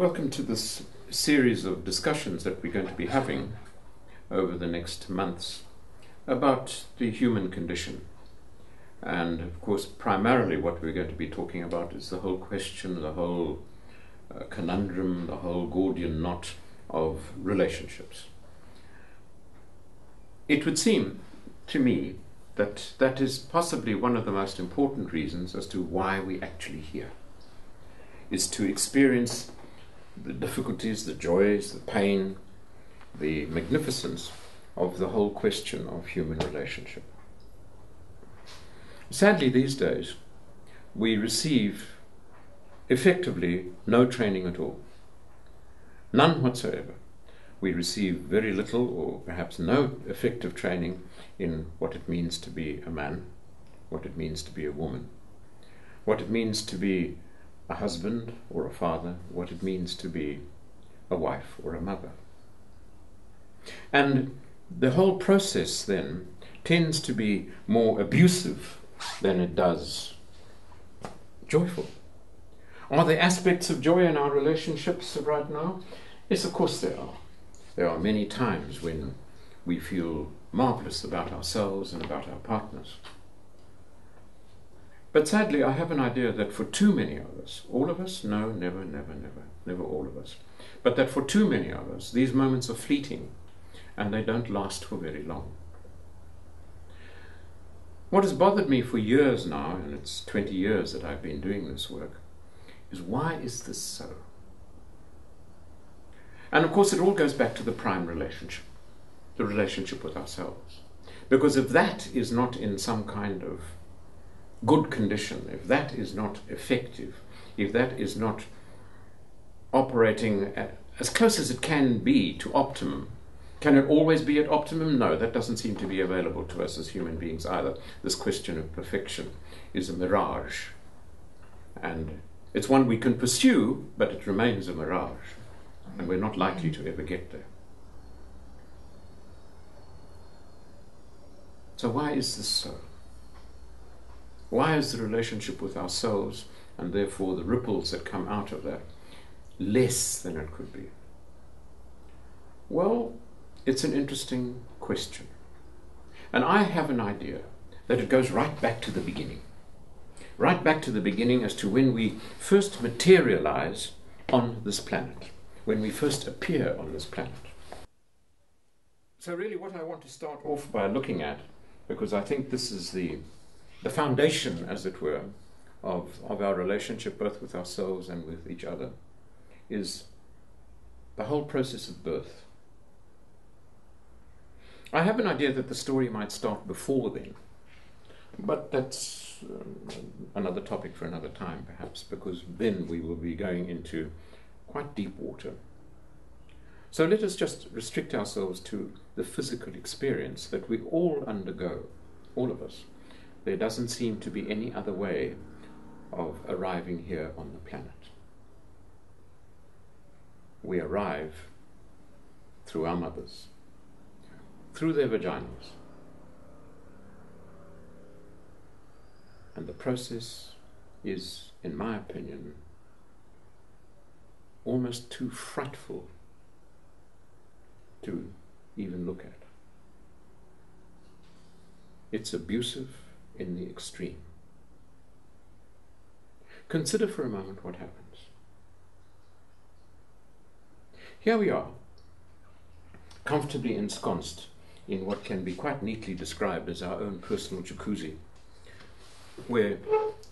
Welcome to this series of discussions that we're going to be having over the next months about the human condition. And of course, primarily what we're going to be talking about is the whole question, the whole conundrum, the whole Gordian knot of relationships. It would seem to me that that is possibly one of the most important reasons as to why we're actually here, is to experience the difficulties, the joys, the pain, the magnificence of the whole question of human relationship. Sadly, these days, we receive effectively no training at all. None whatsoever. We receive very little or perhaps no effective training in what it means to be a man, what it means to be a woman, what it means to be a husband or a father, what it means to be a wife or a mother. And the whole process then tends to be more abusive than it does joyful. Are there aspects of joy in our relationships right now? Yes, of course there are. There are many times when we feel marvelous about ourselves and about our partners. But sadly, I have an idea that for too many of us, all of us, no, never all of us, but that for too many of us, these moments are fleeting and they don't last for very long. What has bothered me for years now, and it's 20 years that I've been doing this work, is why is this so? And of course, it all goes back to the prime relationship, the relationship with ourselves. Because if that is not in some kind of good condition, if that is not effective, if that is not operating as close as it can be to optimum, can it always be at optimum? No, that doesn't seem to be available to us as human beings either. This question of perfection is a mirage. And it's one we can pursue, but it remains a mirage. And we're not likely to ever get there. So why is this so? Why is the relationship with ourselves, and therefore the ripples that come out of that, less than it could be? Well, it's an interesting question. And I have an idea that it goes right back to the beginning. Right back to the beginning as to when we first materialize on this planet, when we first appear on this planet. So really what I want to start off by looking at, because I think this is the foundation, as it were, of our relationship both with ourselves and with each other, is the whole process of birth. I have an idea that the story might start before then, but that's another topic for another time perhaps, because then we will be going into quite deep water. So let us just restrict ourselves to the physical experience that we all undergo, all of us. There doesn't seem to be any other way of arriving here on the planet. We arrive through our mothers, through their vaginas. And the process is, in my opinion, almost too frightful to even look at. It's abusive in the extreme. Consider for a moment what happens. Here we are, comfortably ensconced in what can be quite neatly described as our own personal jacuzzi, where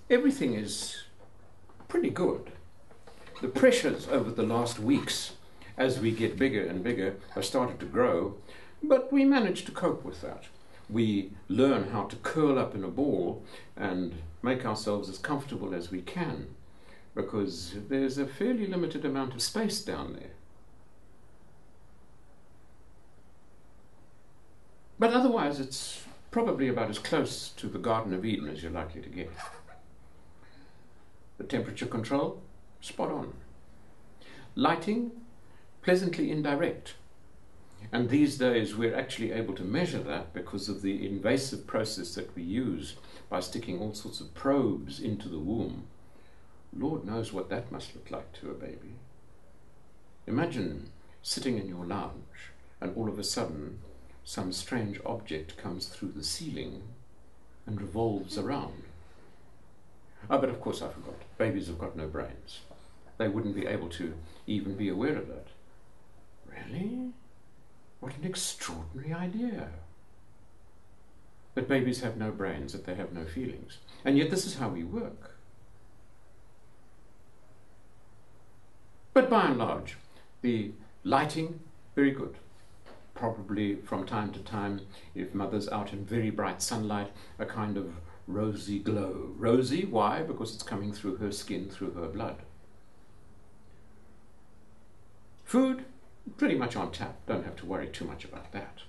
everything is pretty good. The pressures over the last weeks, as we get bigger and bigger, have started to grow, but we manage to cope with that. We learn how to curl up in a ball and make ourselves as comfortable as we can, because there's a fairly limited amount of space down there. But otherwise, it's probably about as close to the Garden of Eden as you're likely to get. The temperature control, spot on. Lighting, pleasantly indirect. And these days we're actually able to measure that because of the invasive process that we use by sticking all sorts of probes into the womb. Lord knows what that must look like to a baby. Imagine sitting in your lounge and all of a sudden some strange object comes through the ceiling and revolves around. Oh, but of course I forgot. Babies have got no brains. They wouldn't be able to even be aware of that. Really? What an extraordinary idea. That babies have no brains, that they have no feelings. And yet this is how we work. But by and large, the lighting, very good. Probably from time to time, if mother's out in very bright sunlight, a kind of rosy glow. Rosy, why? Because it's coming through her skin, through her blood. Food, pretty much on tap. Don't have to worry too much about that.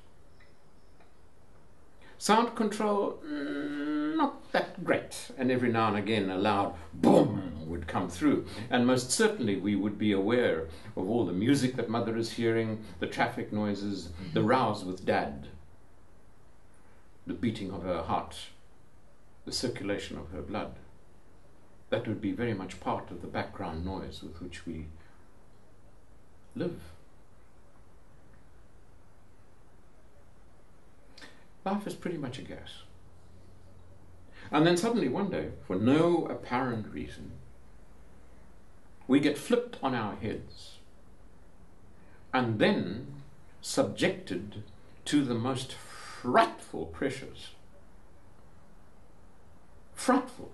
Sound control, not that great. And every now and again a loud boom would come through. And most certainly we would be aware of all the music that mother is hearing, the traffic noises, the rows with dad, the beating of her heart, the circulation of her blood. That would be very much part of the background noise with which we live. Life is pretty much a guess. And then suddenly one day, for no apparent reason, we get flipped on our heads and then subjected to the most frightful pressures. Frightful.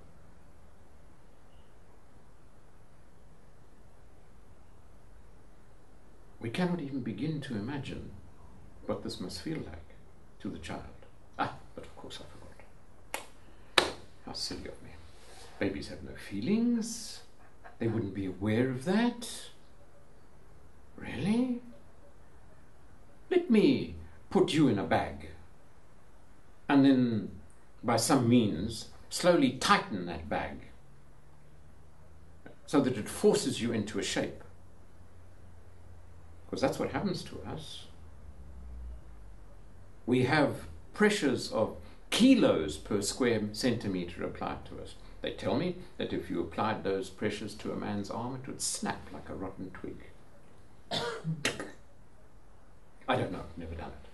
We cannot even begin to imagine what this must feel like to the child. But of course I forgot. How silly of me. Babies have no feelings. They wouldn't be aware of that. Really? Let me put you in a bag and then by some means slowly tighten that bag so that it forces you into a shape. Because that's what happens to us. We have pressures of kilos per square centimeter applied to us. They tell me that if you applied those pressures to a man's arm, it would snap like a rotten twig. I don't know, I've never done it.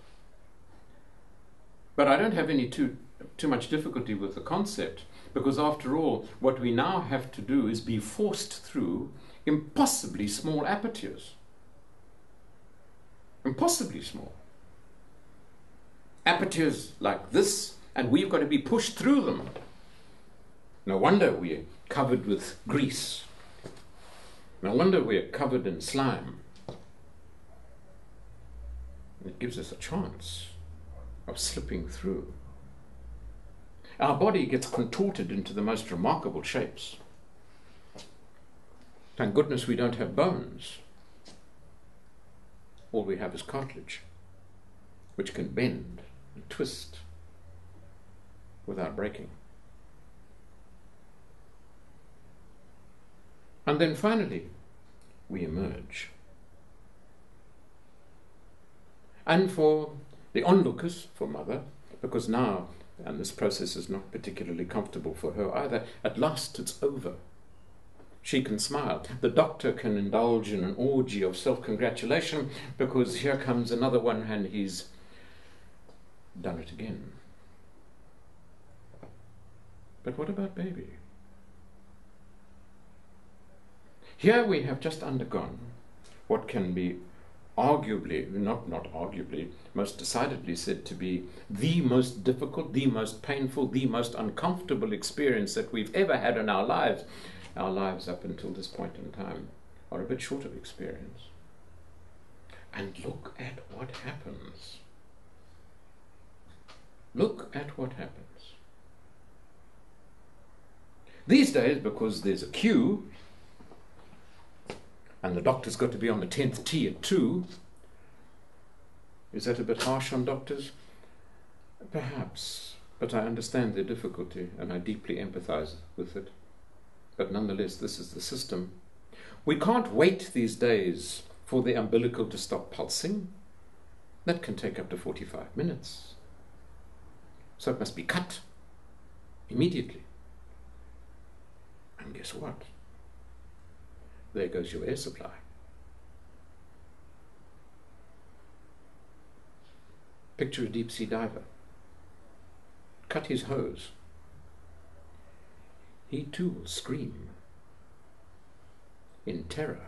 But I don't have any too much difficulty with the concept, because after all, what we now have to do is be forced through impossibly small apertures. Impossibly small. Apertures like this, and we've got to be pushed through them. No wonder we're covered with grease. No wonder we're covered in slime. It gives us a chance of slipping through. Our body gets contorted into the most remarkable shapes. Thank goodness we don't have bones. All we have is cartilage, which can bend and twist without breaking. And then finally, we emerge. And for the onlookers, for mother, because now, and this process is not particularly comfortable for her either, at last it's over. She can smile. The doctor can indulge in an orgy of self-congratulation because here comes another one and he's done it again. But what about baby? Here we have just undergone what can be arguably, not arguably, most decidedly said to be the most difficult, the most painful, the most uncomfortable experience that we've ever had in our lives. Our lives up until this point in time are a bit short of experience. And look at what happens. Look at what happens. These days, because there's a queue, and the doctor's got to be on the 10th tee at 2, is that a bit harsh on doctors? Perhaps, but I understand their difficulty and I deeply empathize with it. But nonetheless, this is the system. We can't wait these days for the umbilical to stop pulsing. That can take up to 45 minutes. So it must be cut immediately. And guess what? There goes your air supply. Picture a deep sea diver. Cut his hose. He too will scream in terror.